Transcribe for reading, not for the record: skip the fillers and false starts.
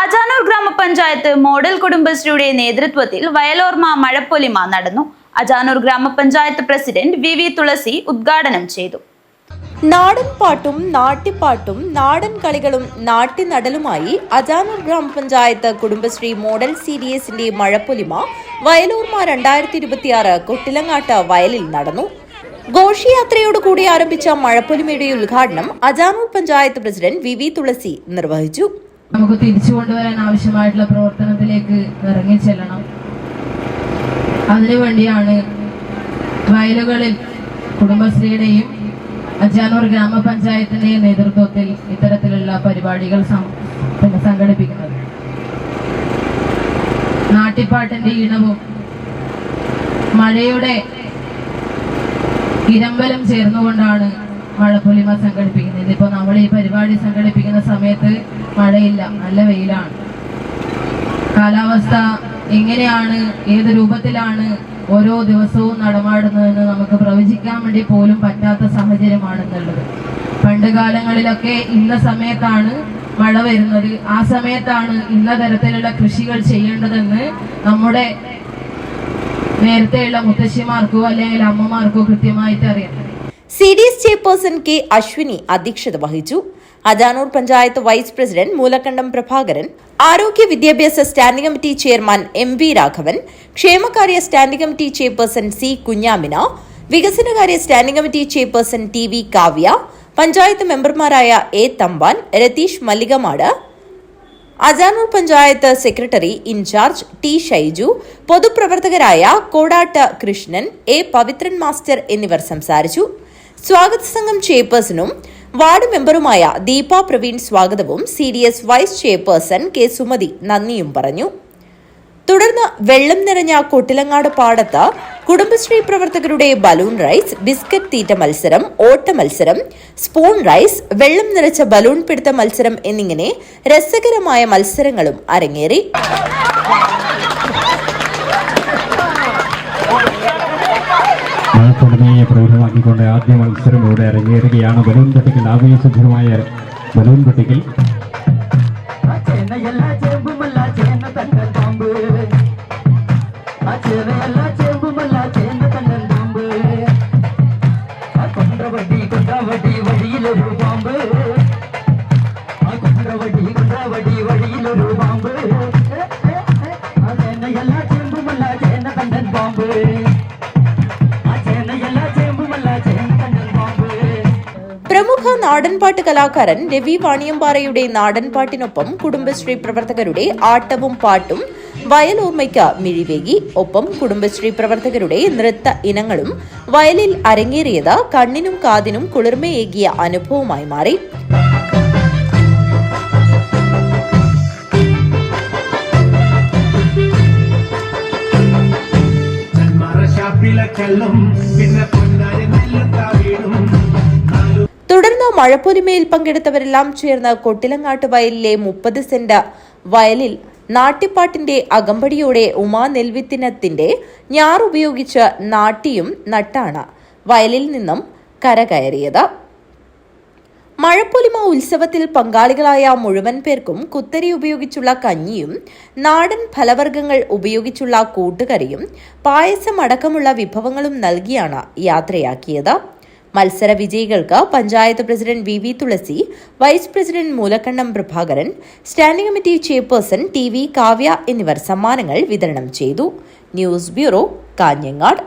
അജാനൂർ ഗ്രാമപഞ്ചായത്ത് മോഡൽ കുടുംബശ്രീയുടെ നേതൃത്വത്തിൽ വയലോർമ മഴപ്പൊലിമ നടന്നു. അജാനൂർ ഗ്രാമപഞ്ചായത്ത് പ്രസിഡന്റ് വി തുളസി ഉദ്ഘാടനം ചെയ്തു. നാടൻ പാട്ടും നാട്യപ്പാട്ടും നാടൻ കളികളും നാട്യനടലുമായി അജാനൂർ ഗ്രാമപഞ്ചായത്ത് കുടുംബശ്രീ മോഡൽ CDSന്റെ മഴപ്പൊലിമ വയലോർമ 2026 കൊട്ടിലങ്ങാട്ട് വയലിൽ നടന്നു. ഘോഷയാത്രയോടുകൂടി ആരംഭിച്ച മഴപ്പൊലിമയുടെ ഉദ്ഘാടനം അജാനൂർ പഞ്ചായത്ത് പ്രസിഡന്റ് വി തുളസി നിർവഹിച്ചു. നമുക്ക് തിരിച്ചു കൊണ്ടുവരാൻ ആവശ്യമായിട്ടുള്ള പ്രവർത്തനത്തിലേക്ക് ഇറങ്ങി ചെല്ലണം. അതിനുവേണ്ടിയാണ് വയലുകളിൽ കുടുംബശ്രീയുടെയും അജാനൂർ ഗ്രാമപഞ്ചായത്തിന്റെയും നേതൃത്വത്തിൽ ഇത്തരത്തിലുള്ള പരിപാടികൾ സംഘടിപ്പിക്കുന്നത്. നാട്ടിപ്പാട്ടിന്റെ ഈണവും മഴയുടെ ഇരമ്പലും ചേർന്നുകൊണ്ടാണ് മഴപ്പൊലിമ സംഘടിപ്പിക്കുന്നത്. ഇതിപ്പോ നമ്മൾ ഈ പരിപാടി സംഘടിപ്പിക്കുന്ന സമയത്ത് മഴയില്ല, നല്ല വെയിലാണ്. കാലാവസ്ഥ എങ്ങനെയാണ്, ഏത് രൂപത്തിലാണ് ഓരോ ദിവസവും നടമാടുന്നതെന്ന് നമുക്ക് പ്രവചിക്കാൻ വേണ്ടി പോലും പറ്റാത്ത സാഹചര്യമാണെന്നുള്ളത്. പണ്ട് കാലങ്ങളിലൊക്കെ ഇന്ന സമയത്താണ് മഴ വരുന്നത്, ആ സമയത്താണ് ഇന്ന തരത്തിലുള്ള കൃഷികൾ ചെയ്യേണ്ടതെന്ന് നമ്മുടെ നേരത്തെയുള്ള മുത്തശ്ശിമാർക്കോ അല്ലെങ്കിൽ അമ്മമാർക്കോ കൃത്യമായിട്ട് അറിയാം. CDS chairperson K. അശ്വിനി അധ്യക്ഷത വഹിച്ചു. അജാനൂർ പഞ്ചായത്ത് വൈസ് പ്രസിഡന്റ് മൂലക്കണ്ടം പ്രഭാകരൻ, ആരോഗ്യ വിദ്യാഭ്യാസ standing committee chairman MV Raghavan, ക്ഷേമകാര്യ standing committee chairperson C. Kunhamina, വികസനകാര്യ standing committee chairperson TV Kavya, panchayat മെമ്പർമാരായ A. Thampan, Ratheesh Mallikamad, Ajanur panchayat secretary in charge T. Shaiju, പൊതുപ്രവർത്തകരായ കോടാട്ട് കൃഷ്ണൻ, A. പവിത്രൻ മാസ്റ്റർ എന്നിവർ സംസാരിച്ചു. സ്വാഗത സംഘം ചെയർപേഴ്സണും വാർഡ് മെമ്പറുമായ ദീപ പ്രവീൺ സ്വാഗതവും CDS vice chairperson K. Sumathi നന്ദിയും പറഞ്ഞു. തുടർന്ന് വെള്ളം നിറഞ്ഞ കൊട്ടിലങ്ങാട് പാടത്ത് കുടുംബശ്രീ പ്രവർത്തകരുടെ ബലൂൺ റൈസ്, ബിസ്ക്കറ്റ് തീറ്റ മത്സരം, ഓട്ട മത്സരം, സ്പൂൺ റൈസ്, വെള്ളം നിറച്ച ബലൂൺ പിടുത്ത മത്സരം എന്നിങ്ങനെ രസകരമായ മത്സരങ്ങളും അരങ്ങേറി. മഴപ്പൊലിമയെ പ്രൗഢമാക്കിക്കൊണ്ട് ആദ്യ മത്സരം ഇവിടെ അരങ്ങേറുകയാണ്. Balloon പെട്ടിക്കൽ, ആവേശഭരമായ balloon പെട്ടിക്കൽ. പ്രമുഖ നാടൻപാട്ട് കലാകാരൻ രവി വാണിയമ്പാറയുടെ നാടൻപാട്ടിനൊപ്പം കുടുംബശ്രീ പ്രവർത്തകരുടെ ആട്ടവും പാട്ടും വയലോർമ്മയ്ക്ക് മിഴിവേകി. ഒപ്പം കുടുംബശ്രീ പ്രവർത്തകരുടെ നൃത്ത ഇനങ്ങളും വയലിൽ അരങ്ങേറിയത് കണ്ണിനും കാതിനും കുളിർമയേകിയ അനുഭവമായി മാറി. തുടർന്ന് മഴപ്പൊലിമയിൽ പങ്കെടുത്തവരെല്ലാം ചേർന്ന് കൊട്ടിലങ്ങാട്ട് വയലിലെ 30 സെന്റ് വയലിൽ നാട്യപ്പാട്ടിന്റെ അകമ്പടിയോടെ ഉമാ നെൽവിത്തിനത്തിന്റെ ഞാറുപയോഗിച്ച് നാട്ടിയും നട്ടാണ് വയലിൽ നിന്നും കരകയറിയത്. മഴപ്പൊലിമ ഉത്സവത്തിൽ പങ്കാളികളായ മുഴുവൻ പേർക്കും കുത്തരി ഉപയോഗിച്ചുള്ള കഞ്ഞിയും നാടൻ ഫലവർഗ്ഗങ്ങൾ ഉപയോഗിച്ചുള്ള കൂട്ടുകറിയും പായസം അടക്കമുള്ള വിഭവങ്ങളും നൽകിയാണ് യാത്രയാക്കിയത്. മത്സര വിജയികൾക്ക് panchayat president V Thulasi, vice president Moolakkandam Prabhakaran, standing committee chairperson TV Kavya എന്നിവർ സമ്മാനങ്ങൾ വിതരണം ചെയ്തു. News bureau, Kanhangad.